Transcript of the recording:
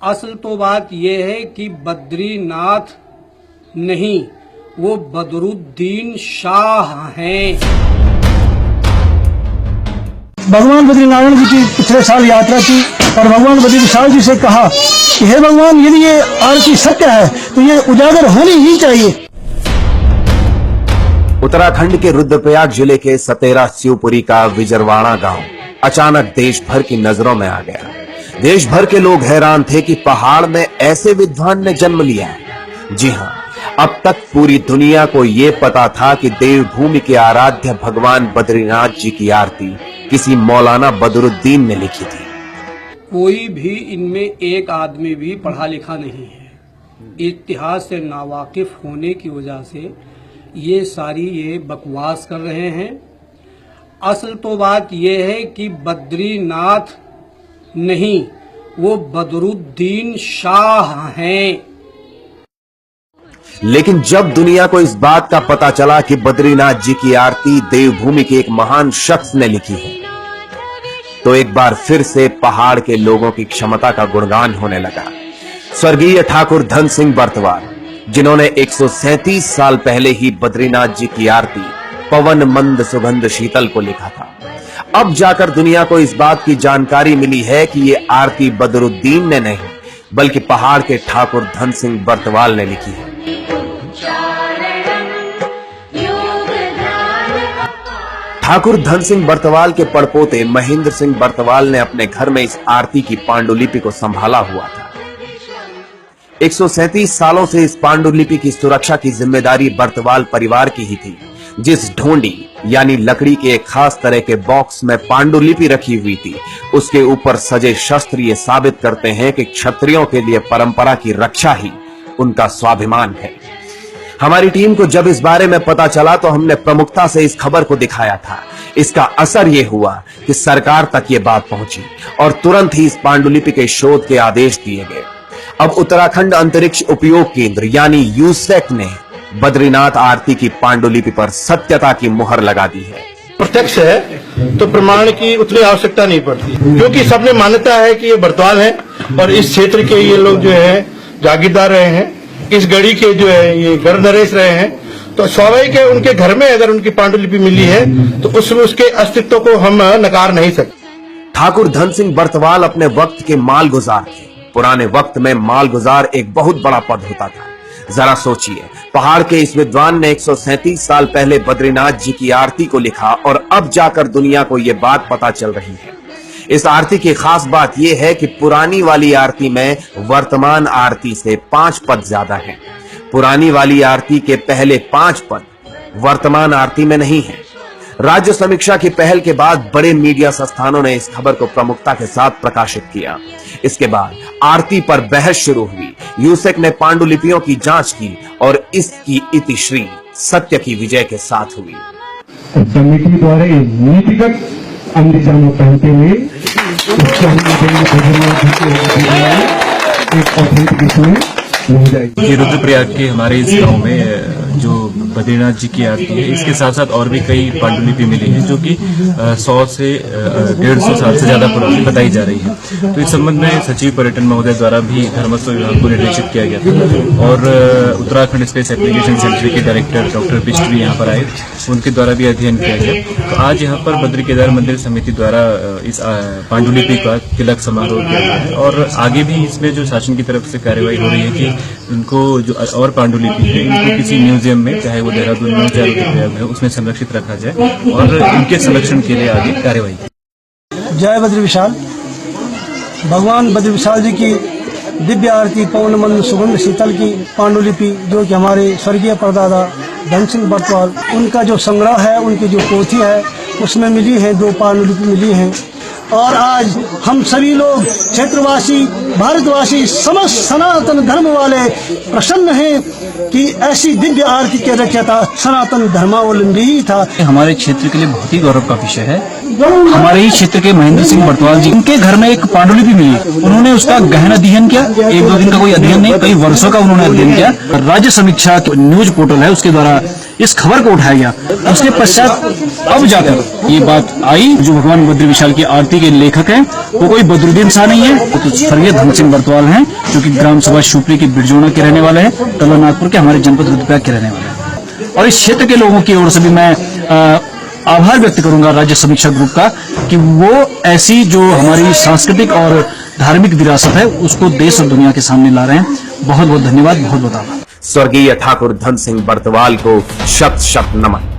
असल तो बात यह है कि बद्रीनाथ नहीं, वो बदरुद्दीन शाह हैं। भगवान बद्रीनारायण जी की पिछले साल यात्रा की और भगवान बद्री विशाल जी से कहा कि हे भगवान, यदि ये आरती सत्य है तो ये उजागर होनी ही चाहिए। उत्तराखंड के रुद्रप्रयाग जिले के सतेरा शिवपुरी का विजरवाड़ा गांव अचानक देश भर की नजरों में आ गया। देश भर के लोग हैरान थे कि पहाड़ में ऐसे विद्वान ने जन्म लिया है। जी हां, अब तक पूरी दुनिया को यह पता था कि देवभूमि के आराध्य भगवान बद्रीनाथ जी की आरती किसी मौलाना बदरुद्दीन ने लिखी थी। कोई भी इनमें एक आदमी भी पढ़ा लिखा नहीं है। इतिहास से नावाकिफ होने की वजह से ये बकवास कर रहे हैं। असल तो बात यह है कि बद्रीनाथ नहीं, वो बदरुद्दीन शाह हैं। लेकिन जब दुनिया को इस बात का पता चला कि बद्रीनाथ जी की आरती देवभूमि के एक महान शख्स ने लिखी है, तो एक बार फिर से पहाड़ के लोगों की क्षमता का गुणगान होने लगा। स्वर्गीय ठाकुर धन सिंह बर्तवाल, जिन्होंने 137 साल पहले ही बद्रीनाथ जी की आरती पवन मंद सुगंध शीतल को लिखा था, अब जाकर दुनिया को इस बात की जानकारी मिली है कि ये आरती बदरुद्दीन ने नहीं बल्कि पहाड़ के ठाकुर धन सिंह बर्तवाल ने लिखी है। ठाकुर धन सिंह बर्तवाल के पड़पोते महेंद्र सिंह बर्तवाल ने अपने घर में इस आरती की पांडुलिपि को संभाला हुआ था। 137 सालों से इस पांडुलिपि की सुरक्षा की जिम्मेदारी बर्तवाल परिवार की ही थी। जिस ढोंडी यानी लकड़ी के एक खास तरह के बॉक्स में पांडुलिपि रखी हुई थी, उसके ऊपर सजे शस्त्र ये साबित करते हैं कि क्षत्रियों के लिए परंपरा की रक्षा ही उनका स्वाभिमान है। हमारी टीम को जब इस बारे में पता चला तो हमने प्रमुखता से इस खबर को दिखाया था। इसका असर यह हुआ कि सरकार तक ये बात पहुंची और तुरंत ही इस पांडुलिपि के शोध के आदेश दिए गए। अब उत्तराखंड अंतरिक्ष उपयोग केंद्र यानी यूसेक ने बद्रीनाथ आरती की पांडुलिपि पर सत्यता की मुहर लगा दी है। प्रत्यक्ष है तो प्रमाण की उतनी आवश्यकता नहीं पड़ती, क्योंकि सबने मान्यता है कि ये बर्तवाल है और इस क्षेत्र के ये लोग जो है जागीरदार रहे हैं, इस गढ़ी के जो है ये घर नरेश रहे हैं, तो स्वाभाविक है उनके घर में अगर उनकी पांडुलिपि मिली है तो उसमें उसके अस्तित्व को हम नकार नहीं सकते। ठाकुर धन सिंह बर्तवाल अपने वक्त के मालगुजार थे। पुराने वक्त में मालगुजार एक बहुत बड़ा पद होता था। जरा सोचिए, पहाड़ के इस विद्वान ने 137 साल पहले बद्रीनाथ जी की आरती को लिखा और अब जाकर दुनिया को यह बात पता चल रही है। इस आरती की खास बात यह है कि पुरानी वाली आरती में वर्तमान आरती से 5 पद ज्यादा हैं। पुरानी वाली आरती के पहले 5 पद वर्तमान आरती में नहीं है। राज्य समीक्षा की पहल के बाद बड़े मीडिया संस्थानों ने इस खबर को प्रमुखता के साथ प्रकाशित किया। इसके बाद आरती पर बहस शुरू हुई। यूसेक ने पांडुलिपियों की जांच की और इसकी इतिश्री सत्य की विजय के साथ हुई। समिति द्वारा नीतिगत अंदिजानों पहनते हुए एक ऑथेंटिकेशन मिल जाएगी। रुद्रप्रयाग के हमारे इस गांव में जो बद्रीनाथ जी की आरती है, इसके साथ साथ और भी कई पांडुलिपि मिली है जो कि 100 से 150 साल से ज्यादा पुरानी बताई जा रही है। तो इस संबंध में सचिव पर्यटन महोदय द्वारा भी धर्मस्व विभाग को निर्देशित किया गया था और उत्तराखंड स्पेस एप्लीकेशन सेंटर के डायरेक्टर डॉक्टर बिष्ट भी यहाँ पर आए, उनके द्वारा भी अध्ययन किया गया। तो आज यहाँ पर बद्री केदार मंदिर समिति द्वारा इस पांडुलिपि का तिलक समारोह किया गया है और आगे भी इसमें जो शासन की तरफ से कार्यवाही हो रही है कि उनको जो और पांडुलिपि है इनको किसी म्यूजियम में, चाहे वो देहरादून में चाहे रुद्रप्रयाग में, उसमें संरक्षित रखा जाए और इनके संरक्षण के लिए आगे कार्यवाही। जय बद्री विशाल। भगवान बद्री विशाल जी की दिव्य आरती पवन मंद सुगंध शीतल की पांडुलिपि, जो कि हमारे स्वर्गीय परदादा धन सिंह बर्तवाल, उनका जो संग्रह है, उनकी जो पोथी है, उसमें मिली है 2 पांडुलिपि मिली हैं। और आज हम सभी लोग क्षेत्रवासी, भारतवासी, समस्त सनातन धर्म वाले प्रसन्न हैं कि ऐसी दिव्य आरती के रचयिता सनातन धर्मावलंबी ही था। हमारे क्षेत्र के लिए बहुत ही गौरव का विषय है। हमारे ही क्षेत्र के महेंद्र सिंह बर्तवाल जी, उनके घर में एक पांडुलिपि मिली, उन्होंने उसका गहन अध्ययन किया। 1-2 दिन का कोई अध्ययन नहीं, कई वर्षों का उन्होंने अध्ययन किया। राज्य समीक्षा न्यूज पोर्टल है, उसके द्वारा इस खबर को उठाया गया। उसके पश्चात अब जाकर ये बात आई, जो भगवान बद्री विशाल की आरती के लेखक हैं वो कोई बद्रुद्दीन शाह नहीं है, तो स्वर्गीय धन सिंह बर्तवाल हैं, जो कि ग्राम सभा शुपरी की बिरजोना के रहने वाले हैं, तलानागपुर के हमारे जनपद रुद्रप्रयाग के रहने वाले हैं। और इस क्षेत्र के लोगों की ओर से भी मैं आभार व्यक्त करूंगा राज्य समीक्षा ग्रुप का, कि वो ऐसी जो हमारी सांस्कृतिक और धार्मिक विरासत है उसको देश और दुनिया के सामने ला रहे हैं। बहुत बहुत धन्यवाद, बहुत बहुत आभार। स्वर्गीय ठाकुर धन सिंह बर्तवाल को शत शत नमन।